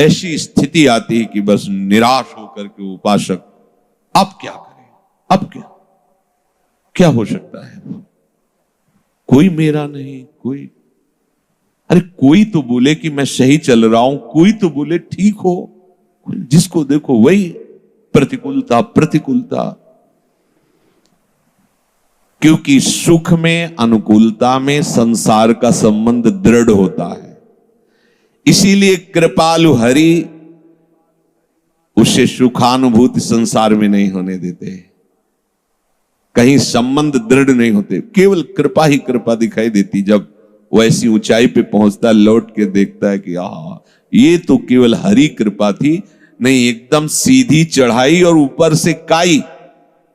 ऐसी स्थिति आती है कि बस निराश होकर के उपासक अब क्या करें, अब क्या क्या हो सकता है, कोई मेरा नहीं, कोई, अरे कोई तो बोले कि मैं सही चल रहा हूं, कोई तो बोले ठीक हो, जिसको देखो वही प्रतिकूलता प्रतिकूलता। क्योंकि सुख में, अनुकूलता में संसार का संबंध दृढ़ होता है, इसीलिए कृपालु हरि उसे सुखानुभूति संसार में नहीं होने देते, कहीं संबंध दृढ़ नहीं होते, केवल कृपा ही कृपा दिखाई देती। जब वो ऐसी ऊंचाई पे पहुंचता है, लौट के देखता है कि ये तो केवल हरि कृपा थी, नहीं एकदम सीधी चढ़ाई और ऊपर से काई,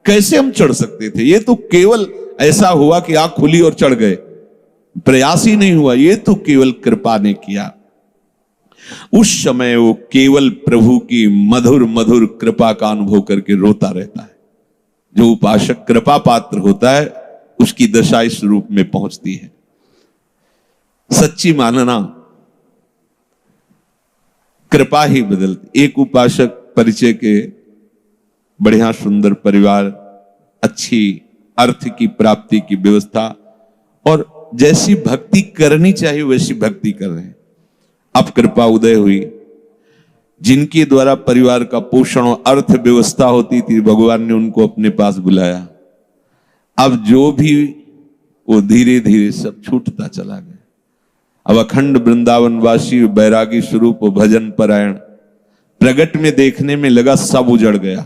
कैसे हम चढ़ सकते थे, ये तो केवल ऐसा हुआ कि आंख खुली और चढ़ गए, प्रयास ही नहीं हुआ, ये तो केवल कृपा ने किया। उस समय वो केवल प्रभु की मधुर मधुर कृपा का अनुभव करके रोता रहता है। जो उपासक कृपा पात्र होता है उसकी दशा इस रूप में पहुंचती है। सच्ची मानना, कृपा ही बदलती। एक उपासक परिचय के, बढ़िया सुंदर परिवार, अच्छी अर्थ की प्राप्ति की व्यवस्था, और जैसी भक्ति करनी चाहिए वैसी भक्ति कर रहे हैं। अब कृपा उदय हुई, जिनके द्वारा परिवार का पोषण और अर्थ व्यवस्था होती थी, भगवान ने उनको अपने पास बुलाया। अब जो भी वो धीरे धीरे सब छूटता चला गया। अब अखंड वृंदावनवासी बैरागी स्वरूप भजन परायण प्रगट में देखने में लगा सब उजड़ गया,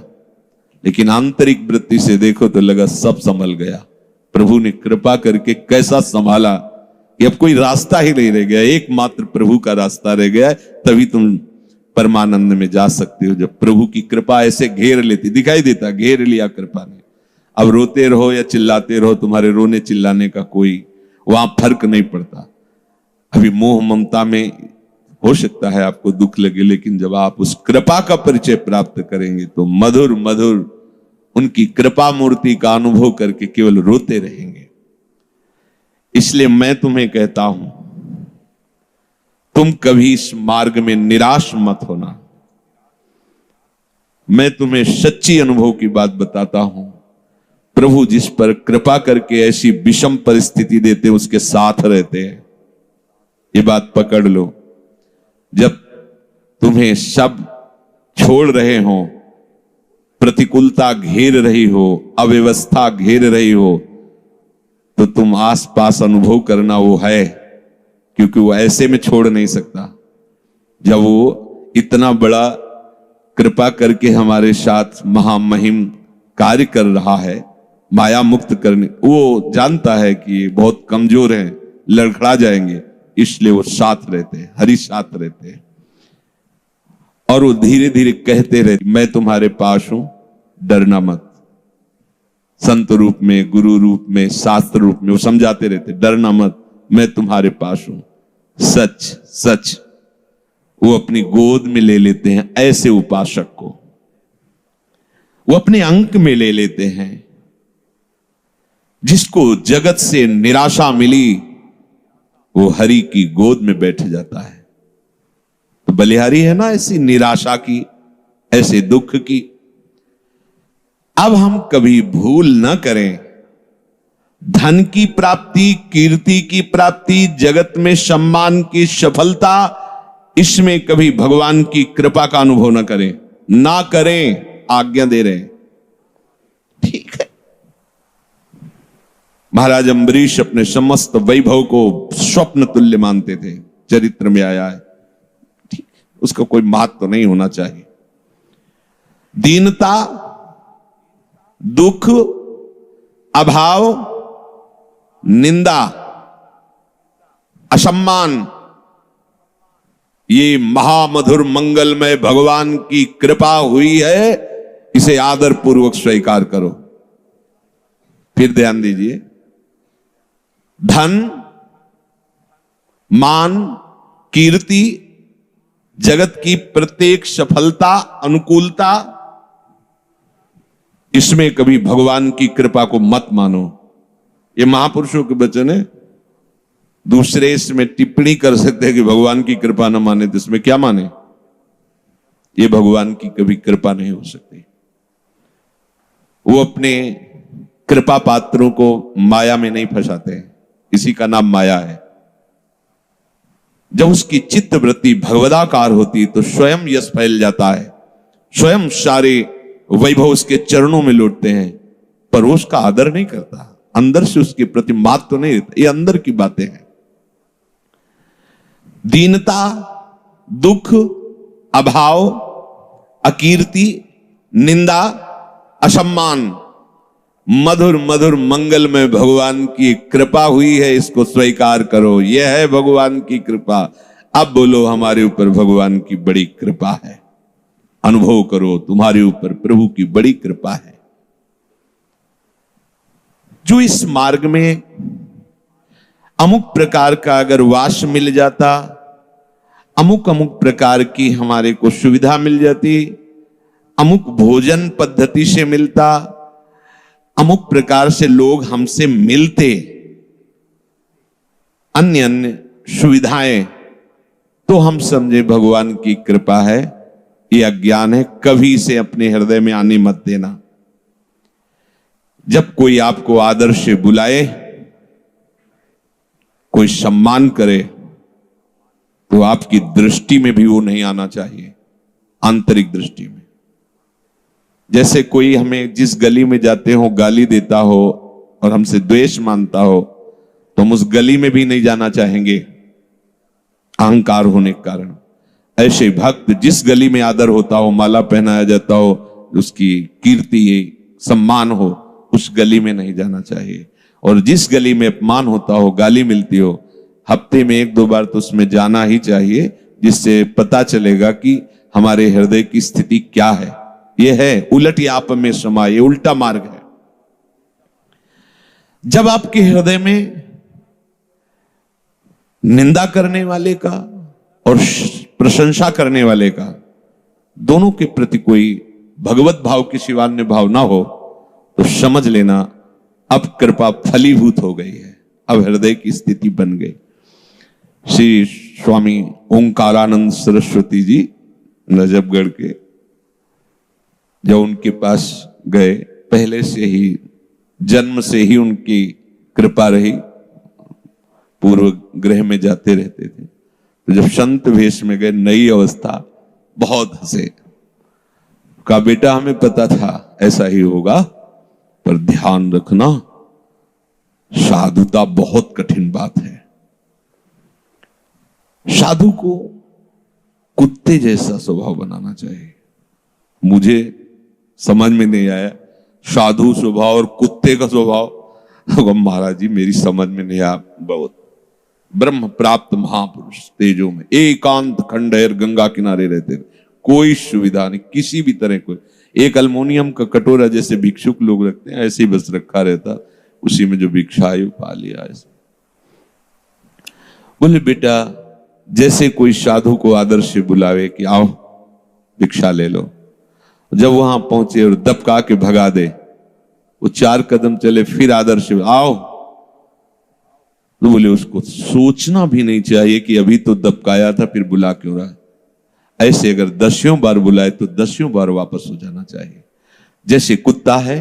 लेकिन आंतरिक वृत्ति से देखो तो लगा सब संभल गया। प्रभु ने कृपा करके कैसा संभाला कि अब कोई रास्ता ही नहीं रह गया, एकमात्र प्रभु का रास्ता रह गया। तभी तुम परमानंद में जा सकते हो, जब प्रभु की कृपा ऐसे घेर लेती, दिखाई देता घेर लिया कृपा ने। अब रोते रहो या चिल्लाते रहो, तुम्हारे रोने चिल्लाने का कोई वहां फर्क नहीं पड़ता। अभी मोह ममता में हो सकता है आपको दुख लगे, लेकिन जब आप उस कृपा का परिचय प्राप्त करेंगे तो मधुर मधुर उनकी कृपा मूर्ति का अनुभव करके केवल रोते रहेंगे। इसलिए मैं तुम्हें कहता हूं, तुम कभी इस मार्ग में निराश मत होना। मैं तुम्हें सच्ची अनुभव की बात बताता हूं, प्रभु जिस पर कृपा करके ऐसी विषम परिस्थिति देते हैं उसके साथ रहते हैं। ये बात पकड़ लो। जब तुम्हें सब छोड़ रहे हो, प्रतिकूलता घेर रही हो, अव्यवस्था घेर रही हो, तो तुम आसपास अनुभव करना वो है, क्योंकि वो ऐसे में छोड़ नहीं सकता। जब वो इतना बड़ा कृपा करके हमारे साथ महामहिम कार्य कर रहा है, माया मुक्त करने, वो जानता है कि बहुत कमजोर हैं, लड़खड़ा जाएंगे, इसलिए वो साथ रहते हैं, हरि साथ रहते हैं। और वो धीरे धीरे कहते रहते, मैं तुम्हारे पास हूं, डरना मत। संत रूप में, गुरु रूप में, शास्त्र रूप में वो समझाते रहते, डरना मत, मैं तुम्हारे पास हूं। सच सच वो अपनी गोद में ले लेते हैं ऐसे उपासक को, वो अपने अंक में ले लेते हैं। जिसको जगत से निराशा मिली वो हरि की गोद में बैठ जाता है। तो बलिहारी है ना ऐसी निराशा की, ऐसे दुख की। अब हम कभी भूल न करें, धन की प्राप्ति, कीर्ति की प्राप्ति, जगत में सम्मान की सफलता, इसमें कभी भगवान की कृपा का अनुभव न करें, ना करें, आज्ञा दे रहे हैं। ठीक है, महाराज अम्बरीश अपने समस्त वैभव को स्वप्न तुल्य मानते थे, चरित्र में आया है। ठीक, उसका कोई महत्व तो नहीं होना चाहिए। दीनता, दुख, अभाव, निंदा, असम्मान, ये महामधुर मंगलमय भगवान की कृपा हुई है, इसे आदर पूर्वक स्वीकार करो। फिर ध्यान दीजिए, धन, मान, कीर्ति, जगत की प्रत्येक सफलता, अनुकूलता, इसमें कभी भगवान की कृपा को मत मानो। ये महापुरुषों के वचन है। दूसरे इसमें टिप्पणी कर सकते हैं कि भगवान की कृपा न माने, तो इसमें क्या माने? ये भगवान की कभी कृपा नहीं हो सकती। वो अपने कृपा पात्रों को माया में नहीं फंसाते हैं, इसी का नाम माया है। जब उसकी चित्त वृत्ति भगवदाकार होती तो स्वयं यश फैल जाता है, स्वयं सारे वैभव उसके चरणों में लौटते हैं, पर वो उसका आदर नहीं करता, अंदर से उसके प्रति मात तो नहीं रहता। ये अंदर की बातें हैं। दीनता, दुख, अभाव, अकीर्ति, निंदा, असम्मान, मधुर मधुर मंगल में भगवान की कृपा हुई है, इसको स्वीकार करो। यह है भगवान की कृपा। अब बोलो हमारे ऊपर भगवान की बड़ी कृपा है। अनुभव करो तुम्हारे ऊपर प्रभु की बड़ी कृपा है। जो इस मार्ग में अमुक प्रकार का अगर वास मिल जाता, अमुक अमुक प्रकार की हमारे को सुविधा मिल जाती, अमुक भोजन पद्धति से मिलता, अमुक प्रकार से लोग हमसे मिलते, अन्य अन्य सुविधाएं, तो हम समझे भगवान की कृपा है। ये अज्ञान है, कभी इसे अपने हृदय में आने मत देना। जब कोई आपको आदर से बुलाए, कोई सम्मान करे, तो आपकी दृष्टि में भी वो नहीं आना चाहिए, आंतरिक दृष्टि में। जैसे कोई हमें जिस गली में जाते हो गाली देता हो और हमसे द्वेष मानता हो, तो हम उस गली में भी नहीं जाना चाहेंगे, अहंकार होने के कारण। ऐसे भक्त जिस गली में आदर होता हो, माला पहनाया जाता हो, उसकी कीर्ति सम्मान हो, उस गली में नहीं जाना चाहिए। और जिस गली में अपमान होता हो, गाली मिलती हो, हफ्ते में 1-2 बार तो उसमें जाना ही चाहिए, जिससे पता चलेगा कि हमारे हृदय की स्थिति क्या है। यह है उलट आप में समाये, ये उल्टा मार्ग है। जब आपके हृदय में निंदा करने वाले का और प्रशंसा करने वाले का, दोनों के प्रति कोई भगवत भाव की सिवा अन्य भाव ना हो, तो समझ लेना अब कृपा फलीभूत हो गई है, अब हृदय की स्थिति बन गई। श्री स्वामी ओंकारानंद सरस्वती जी नजफगढ़ के, जब उनके पास गए, पहले से ही जन्म से ही उनकी कृपा रही, पूर्व ग्रह में जाते रहते थे। तो जब संत वेश में गए, नई अवस्था, बहुत हंसे। कहा बेटा हमें पता था ऐसा ही होगा, पर ध्यान रखना साधुता बहुत कठिन बात है। साधु को कुत्ते जैसा स्वभाव बनाना चाहिए। मुझे समझ में नहीं आया साधु स्वभाव और कुत्ते का स्वभाव। महाराज जी मेरी समझ में नहीं आया। बहुत ब्रह्म प्राप्त महापुरुष तेजों में एकांत खंडहर गंगा किनारे रहते थे, कोई सुविधा नहीं किसी भी तरह। कोई एक अल्मोनियम का कटोरा जैसे भिक्षुक लोग रखते हैं, ऐसे ही बस रखा रहता, उसी में जो भिक्षा है पा लिया। ऐसे बोले बेटा जैसे कोई साधु को आदर से बुलावे कि आओ भिक्षा ले लो, जब वहां पहुंचे और दबका के भगा दे, वो 4 कदम चले फिर आदर से आओ, तो बोले उसको सोचना भी नहीं चाहिए कि अभी तो दबकाया था फिर बुला क्यों रहा है। ऐसे अगर 10 बार बुलाए तो 10 बार वापस हो जाना चाहिए। जैसे कुत्ता है,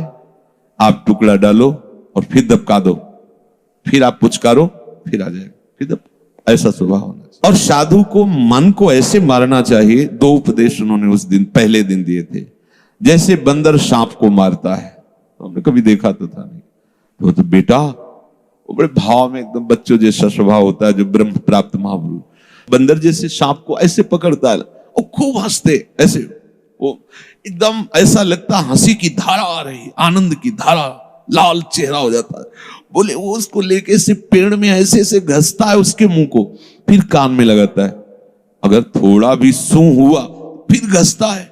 आप टुकड़ा डालो और फिर दबका दो, फिर आप पुचकारो फिर आ जाएगा, फिर ऐसा स्वभाव होना चाहिए। और साधु को मन को ऐसे मारना चाहिए। 2 उपदेश उन्होंने उस दिन पहले दिन दिए थे। जैसे बंदर सांप को मारता है, तो हमने कभी देखा तो था नहीं, तो बेटा वो बड़े भाव में एकदम बच्चों जैसा स्वभाव होता है, जो ब्रह्म प्राप्त महापुरुष बंदर जैसे सांप को ऐसे पकड़ता है, वो खूब हंसते, ऐसे वो एकदम ऐसा लगता हंसी की धारा आ रही, आनंद की धारा, लाल चेहरा हो जाता है। बोले वो उसको लेके से पेड़ में ऐसे ऐसे घसता है उसके मुंह को, फिर कान में लगाता है, अगर थोड़ा भी सूं हुआ फिर घसता है,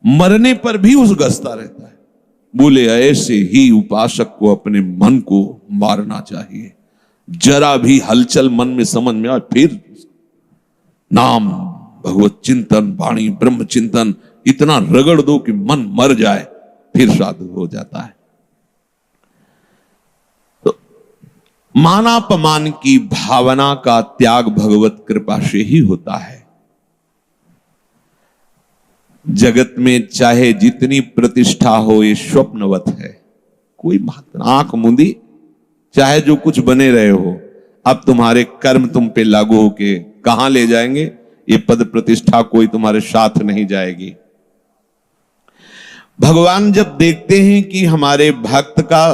मरने पर भी उस घसता रहता है। बोले ऐसे ही उपासक को अपने मन को मारना चाहिए। जरा भी हलचल मन में समझ में आए फिर नाम भगवत चिंतन, वाणी ब्रह्म चिंतन इतना रगड़ दो कि मन मर जाए, फिर साधु हो जाता है। तो मानापमान की भावना का त्याग भगवत कृपा से ही होता है। जगत में चाहे जितनी प्रतिष्ठा हो ये स्वप्नवत है, कोई महत्व। आंख मूंदी चाहे जो कुछ बने रहे हो, अब तुम्हारे कर्म तुम पे लागू होके कहां ले जाएंगे? ये पद प्रतिष्ठा कोई तुम्हारे साथ नहीं जाएगी। भगवान जब देखते हैं कि हमारे भक्त का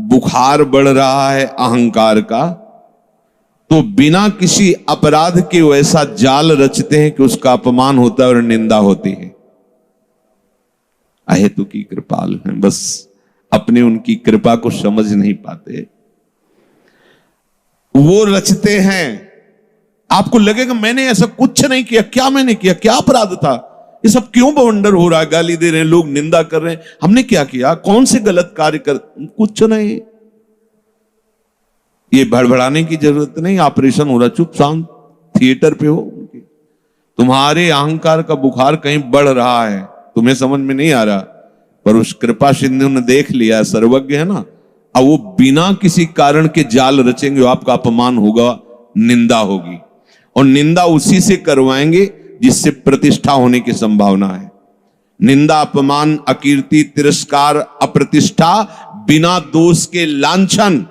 बुखार बढ़ रहा है अहंकार का, तो बिना किसी अपराध के वैसा जाल रचते हैं कि उसका अपमान होता है और निंदा होती है। अहेतु की कृपालु हैं, बस अपने उनकी कृपा को समझ नहीं पाते। वो रचते हैं, आपको लगेगा मैंने ऐसा कुछ नहीं किया, क्या मैंने किया, क्या अपराध था, ये सब क्यों बवंडर हो रहा है, गाली दे रहे हैं लोग, निंदा कर रहे हैं, हमने क्या किया, कौन से गलत कार्य कर, कुछ नहीं। ये भड़बड़ाने की जरूरत नहीं, ऑपरेशन हो रहा, चुप शांत थिएटर पे हो। तुम्हारे अहंकार का बुखार कहीं बढ़ रहा है, तुम्हें समझ में नहीं आ रहा, पर उस कृपा सिंधु ने देख लिया, सर्वज्ञ है ना। अब वो बिना किसी कारण के जाल रचेंगे, आपका अपमान होगा, निंदा होगी, और निंदा उसी से करवाएंगे जिससे प्रतिष्ठा होने की संभावना है। निंदा, अपमान, अकीर्ति, तिरस्कार, अप्रतिष्ठा, बिना दोष के लांछन,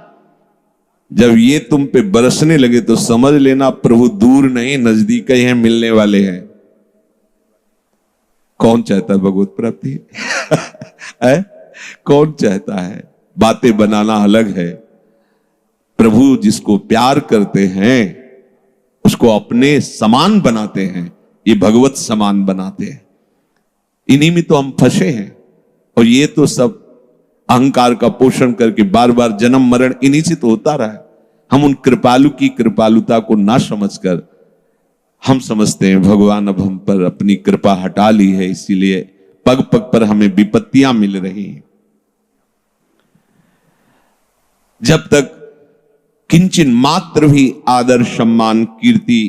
जब ये तुम पे बरसने लगे तो समझ लेना प्रभु दूर नहीं नजदीक ही हैं, मिलने वाले हैं। कौन चाहता है भगवत प्राप्ति? है? कौन चाहता है? बातें बनाना अलग है, प्रभु जिसको प्यार करते हैं उसको अपने समान बनाते हैं, ये भगवत समान बनाते हैं। इन्हीं में तो हम फंसे हैं, और ये तो सब अहंकार का पोषण करके बार बार जन्म मरण इन्हीं से तो होता रहा है। हम उन कृपालु की कृपालुता को ना समझकर हम समझते हैं भगवान अब हम पर अपनी कृपा हटा ली है, इसीलिए पग पग पर हमें विपत्तियां मिल रही हैं। जब तक किंचन मात्र भी आदर, सम्मान, कीर्ति,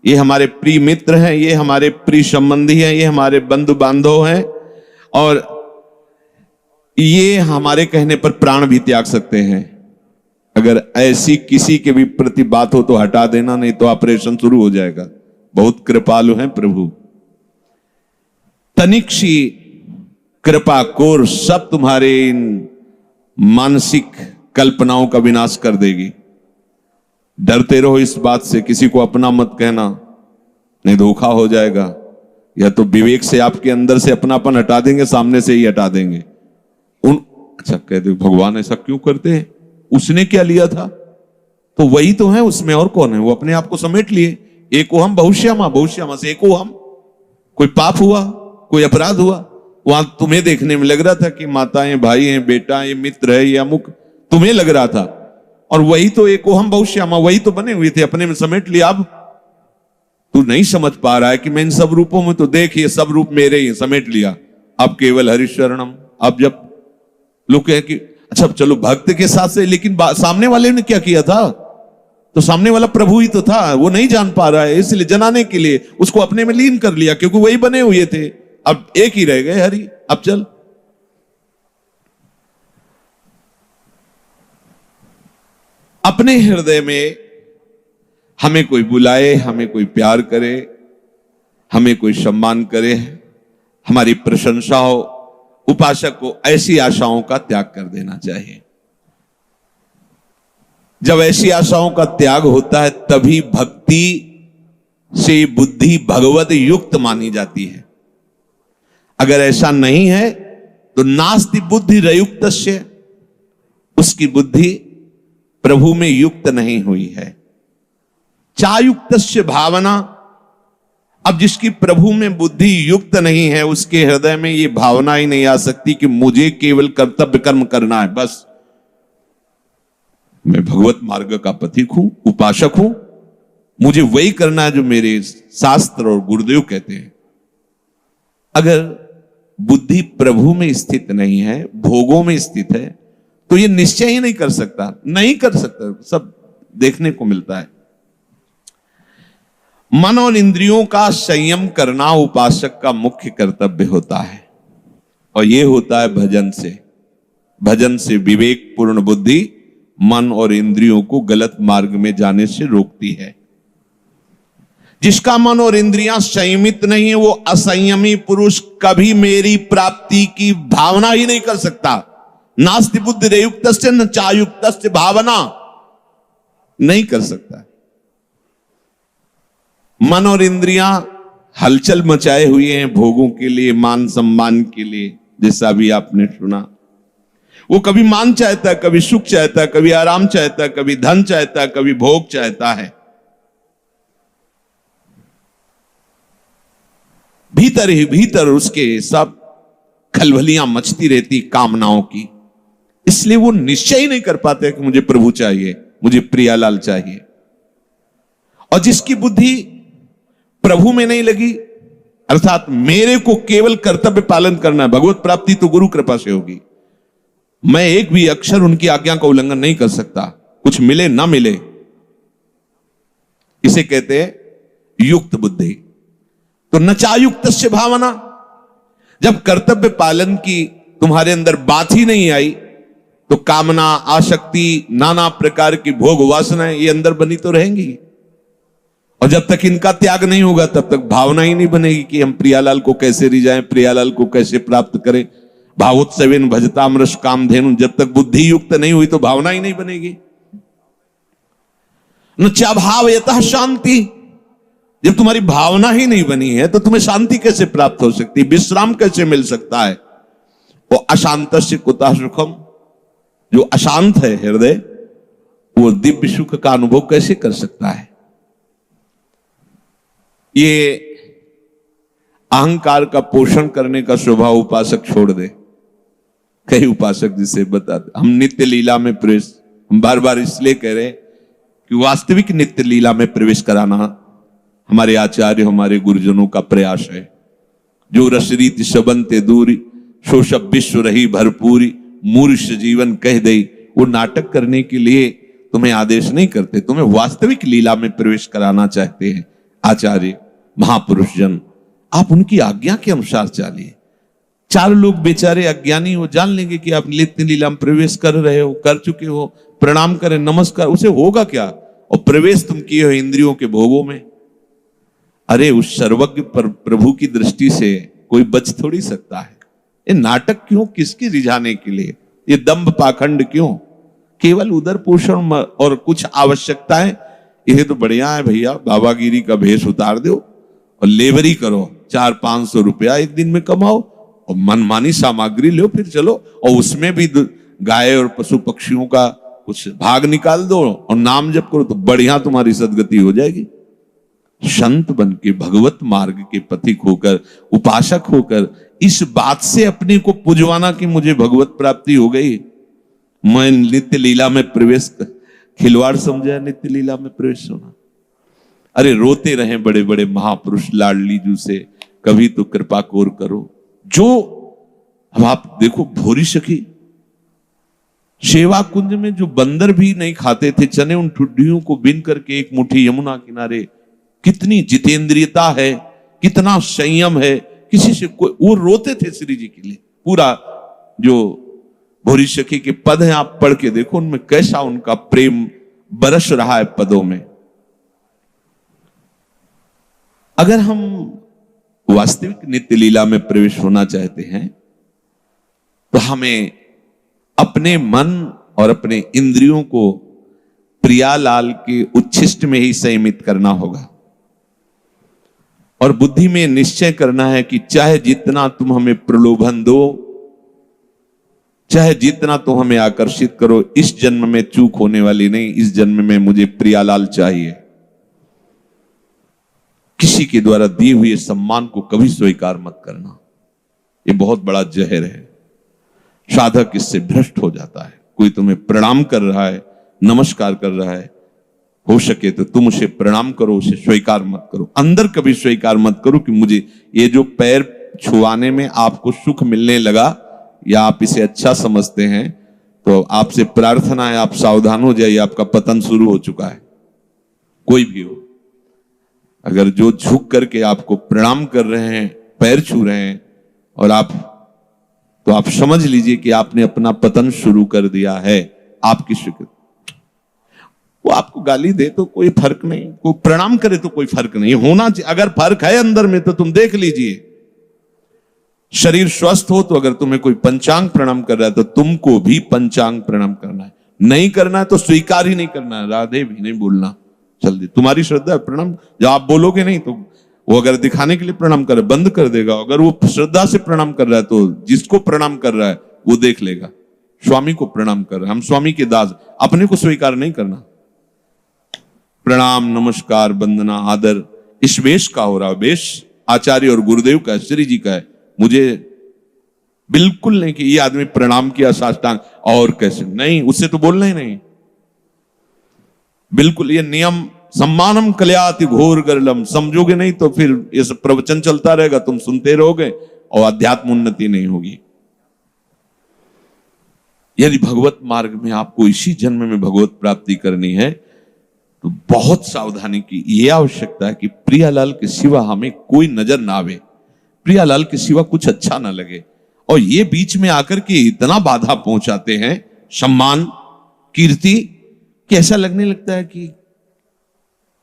ये हमारे प्रिय मित्र हैं, ये हमारे प्रिय संबंधी हैं, ये हमारे बंधु बांधव हैं, और ये हमारे कहने पर प्राण भी त्याग सकते हैं। अगर ऐसी किसी के भी प्रति बात हो तो हटा देना, नहीं तो ऑपरेशन शुरू हो जाएगा। बहुत कृपालु हैं प्रभु। तनिक सी कृपा कोर सब तुम्हारे इन मानसिक कल्पनाओं का विनाश कर देगी। डरते रहो इस बात से, किसी को अपना मत कहना, नहीं धोखा हो जाएगा। या तो विवेक से आपके अंदर से अपनापन हटा देंगे, सामने से ही हटा देंगे। अच्छा कहते भगवान ऐसा क्यों करते हैं, उसने क्या लिया था, तो वही तो है उसमें, और कौन है, वो अपने आप को समेट लिए। एको हम बहुश्यामा, बहुश्यामा से एको हम। कोई पाप हुआ, कोई अपराध हुआ, वहां तुम्हें देखने में लग रहा था कि माताएं, भाई हैं, बेटा, ये मित्र है, ये अमुक, तुम्हें लग रहा था, और वही तो एको हम बहुश्यामा, वही तो बने हुए थे, अपने में समेट लिया। अब तू नहीं समझ पा रहा है कि मैं इन सब रूपों में तो देख, ये सब रूप मेरे ही समेट लिया, अब केवल हरिशरणम। अब जब लोग कहे कि अच्छा चलो भक्त के साथ से, लेकिन सामने वाले ने क्या किया था, तो सामने वाला प्रभु ही तो था, वो नहीं जान पा रहा है, इसलिए जनाने के लिए उसको अपने में लीन कर लिया, क्योंकि वही बने हुए थे, अब एक ही रह गए हरि। अब चल, अपने हृदय में हमें कोई बुलाए, हमें कोई प्यार करे, हमें कोई सम्मान करे, हमारी प्रशंसा हो, उपासक को ऐसी आशाओं का त्याग कर देना चाहिए। जब ऐसी आशाओं का त्याग होता है तभी भक्ति से बुद्धि भगवत युक्त मानी जाती है। अगर ऐसा नहीं है तो नास्ति बुद्धि रयुक्तस्य, उसकी बुद्धि प्रभु में युक्त नहीं हुई है। चायुक्तस्य भावना, अब जिसकी प्रभु में बुद्धि युक्त नहीं है उसके हृदय में ये भावना ही नहीं आ सकती कि मुझे केवल कर्तव्य कर्म करना है, बस मैं भगवत मार्ग का पथिक हूं, उपासक हूं, मुझे वही करना है जो मेरे शास्त्र और गुरुदेव कहते हैं। अगर बुद्धि प्रभु में स्थित नहीं है, भोगों में स्थित है, तो ये निश्चय ही नहीं कर सकता, नहीं कर सकता। सब देखने को मिलता है। मन और इंद्रियों का संयम करना उपासक का मुख्य कर्तव्य होता है, और यह होता है भजन से। भजन से विवेक पूर्ण बुद्धि मन और इंद्रियों को गलत मार्ग में जाने से रोकती है। जिसका मन और इंद्रियां संयमित नहीं है, वो असंयमी पुरुष कभी मेरी प्राप्ति की भावना ही नहीं कर सकता। नास्ति बुद्धिरेयुक्तस्य न चायुक्तस्य भावना, नहीं कर सकता। मन और इंद्रियां हलचल मचाए हुए हैं भोगों के लिए, मान सम्मान के लिए, जैसा भी आपने सुना। वो कभी मान चाहता है, कभी सुख चाहता है, कभी आराम चाहता है, कभी धन चाहता है, कभी भोग चाहता है। भीतर ही भीतर उसके सब खलबलियां मचती रहती कामनाओं की, इसलिए वो निश्चय ही नहीं कर पाते कि मुझे प्रभु चाहिए, मुझे प्रियालाल चाहिए। और जिसकी बुद्धि प्रभु में नहीं लगी, अर्थात मेरे को केवल कर्तव्य पालन करना है, भगवत प्राप्ति तो गुरु कृपा से होगी, मैं एक भी अक्षर उनकी आज्ञा का उल्लंघन नहीं कर सकता, कुछ मिले ना मिले, इसे कहते हैं युक्त बुद्धि। तो नचायुक्त से भावना, जब कर्तव्य पालन की तुम्हारे अंदर बात ही नहीं आई, तो कामना, आसक्ति, नाना प्रकार की भोग वासनाएं ये अंदर बनी तो रहेंगी। और जब तक इनका त्याग नहीं होगा तब तक भावना ही नहीं बनेगी कि हम प्रियालाल को कैसे रिझाएं, प्रियालाल को कैसे प्राप्त करें। भावोत्सवेन भजतामृष कामधेनु, जब तक बुद्धि युक्त नहीं हुई तो भावना ही नहीं बनेगी। न चाभावयतः शांति, जब तुम्हारी भावना ही नहीं बनी है तो तुम्हें शांति कैसे प्राप्त हो सकती है, विश्राम कैसे मिल सकता है। वो अशांतस्य कुतः सुखम, जो अशांत है हृदय, वो दिव्य सुख का अनुभव कैसे कर सकता है। ये अहंकार का पोषण करने का स्वभाव उपासक छोड़ दे। कई उपासक जिसे बताते, हम नित्य लीला में प्रवेश, हम बार बार इसलिए कह रहे हैं कि वास्तविक नित्य लीला में प्रवेश कराना हमारे आचार्य, हमारे गुरुजनों का प्रयास है। जो रसरीति सबंते दूरी, सो सब विश्व रही भरपूरी, मूर्ष जीवन कह दे, वो नाटक करने के लिए तुम्हें आदेश नहीं करते, तुम्हें वास्तविक लीला में प्रवेश कराना चाहते हैं आचार्य, महापुरुष जन। आप उनकी आज्ञा के अनुसार चलिए। चार लोग बेचारे अज्ञानी हो, जान लेंगे कि आप नित्य लीला में प्रवेश कर रहे हो, कर चुके हो, प्रणाम करें, नमस्कार, उसे होगा क्या। और प्रवेश तुम किए हो इंद्रियों के भोगों में। अरे उस सर्वज्ञ पर प्रभु की दृष्टि से कोई बच थोड़ी सकता है। ये नाटक क्यों, किसकी रिझाने के लिए, ये दंभ पाखंड क्यों, केवल उदर पोषण और कुछ आवश्यकताएं, यह तो बढ़िया है भैया, बाबागिरी का भेष उतार दो और लेबरी करो, 400-500 रुपया एक दिन में कमाओ और मनमानी सामग्री लो, फिर चलो, और उसमें भी गाय और पशु पक्षियों का कुछ भाग निकाल दो और नाम जप करो, तो बढ़िया तुम्हारी सदगति हो जाएगी। संत बन के भगवत मार्ग के पथिक होकर, उपासक होकर, इस बात से अपने को पुजवाना कि मुझे भगवत प्राप्ति हो गई, मैं नित्य लीला में प्रवेश, खिलवाड़ समझा नित्य लीला में प्रवेश होना। अरे रोते रहे बड़े बड़े महापुरुष लाडली जू से, कभी तो कृपा कोर करो। जो अब आप देखो, भोरी सखी सेवा कुंज में जो बंदर भी नहीं खाते थे चने, उन ठुड्डियों को बिन करके एक मुट्ठी यमुना किनारे, कितनी जितेंद्रियता है, कितना संयम है, किसी से कोई, वो रोते थे श्री जी के लिए। पूरा जो भोरी सखी के पद हैं आप पढ़ के देखो, उनमें कैसा उनका प्रेम बरस रहा है पदों में। अगर हम वास्तविक नित्य लीला में प्रवेश होना चाहते हैं तो हमें अपने मन और अपने इंद्रियों को प्रियालाल के उच्छिष्ट में ही संयमित करना होगा और बुद्धि में निश्चय करना है कि चाहे जितना तुम हमें प्रलोभन दो, चाहे जितना तुम हमें आकर्षित करो, इस जन्म में चूक होने वाली नहीं, इस जन्म में मुझे प्रियालाल चाहिए। किसी के द्वारा दिए हुए सम्मान को कभी स्वीकार मत करना, यह बहुत बड़ा जहर है। साधक इससे भ्रष्ट हो जाता है। कोई तुम्हें प्रणाम कर रहा है, नमस्कार कर रहा है, हो सके तो तुम उसे प्रणाम करो, उसे स्वीकार मत करो। अंदर कभी स्वीकार मत करो कि मुझे ये जो पैर छुआने में आपको सुख मिलने लगा या आप इसे अच्छा समझते हैं, तो आपसे प्रार्थना है, आप सावधान हो जाइए, आपका पतन शुरू हो चुका है। कोई भी हो, अगर जो झुक करके आपको प्रणाम कर रहे हैं, पैर छू रहे हैं, और तो आप समझ लीजिए कि आपने अपना पतन शुरू कर दिया है। आपकी स्वीकृति, वो आपको गाली दे तो कोई फर्क नहीं, कोई प्रणाम करे तो कोई फर्क नहीं होना चाहिए। अगर फर्क है अंदर में तो तुम देख लीजिए। शरीर स्वस्थ हो तो अगर तुम्हें कोई पंचांग प्रणाम कर रहा है तो तुमको भी पंचांग प्रणाम करना है, नहीं करना है तो स्वीकार ही नहीं करना है, राधे भी नहीं बोलना। जल्दी तुम्हारी श्रद्धा है प्रणाम, जब आप बोलोगे नहीं तो वो अगर दिखाने के लिए प्रणाम करे बंद कर देगा। अगर वो श्रद्धा से प्रणाम कर रहा है तो जिसको प्रणाम कर रहा है वो देख लेगा। स्वामी को प्रणाम कर रहे हैं, हम स्वामी के दास, अपने को स्वीकार नहीं करना। प्रणाम नमस्कार वंदना आदर इस वेश का हो रहा, वेश आचार्य और गुरुदेव का है, श्री जी का है। मुझे बिल्कुल नहीं कि ये आदमी प्रणाम किया साष्टांग और कैसे, नहीं, उससे तो बोलना ही नहीं। बिल्कुल ये नियम, सम्मानम कल्याति घोर गरलम, समझोगे नहीं तो फिर ये सब प्रवचन चलता रहेगा, तुम सुनते रहोगे और अध्यात्म उन्नति नहीं होगी। यदि भगवत मार्ग में आपको इसी जन्म में भगवत प्राप्ति करनी है तो बहुत सावधानी की यह आवश्यकता है कि प्रियालाल के सिवा हमें कोई नजर ना आवे, प्रियालाल के सिवा कुछ अच्छा ना लगे। और ये बीच में आकर के इतना बाधा पहुंचाते हैं, सम्मान कीर्ति, कि ऐसा लगने लगता है कि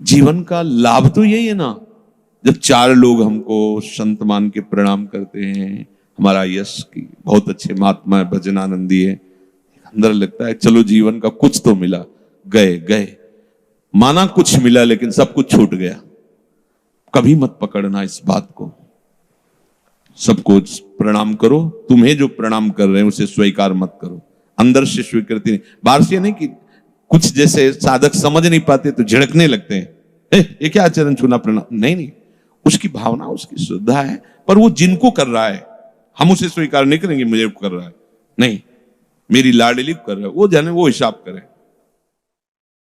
जीवन का लाभ तो यही है ना, जब चार लोग हमको संत मान के प्रणाम करते हैं, हमारा यश की बहुत अच्छे महात्मा है, भजनानंदी है, अंदर लगता है चलो जीवन का कुछ तो मिला, गए माना कुछ मिला लेकिन सब कुछ छूट गया। कभी मत पकड़ना इस बात को, सबको प्रणाम करो, तुम्हें जो प्रणाम कर रहे हैं उसे स्वीकार मत करो, अंदर से स्वीकृति नहीं। बाहर से नहीं कि कुछ जैसे साधक समझ नहीं पाते तो झिड़कने लगते हैं, ये क्या चरण छूना प्रणाम, नहीं, उसकी भावना उसकी श्रद्धा है, पर वो जिनको कर रहा है हम उसे स्वीकार नहीं करेंगे, मुझे कर रहा है नहीं, मेरी लाडली कर रहा है, वो जाने वो हिसाब करें।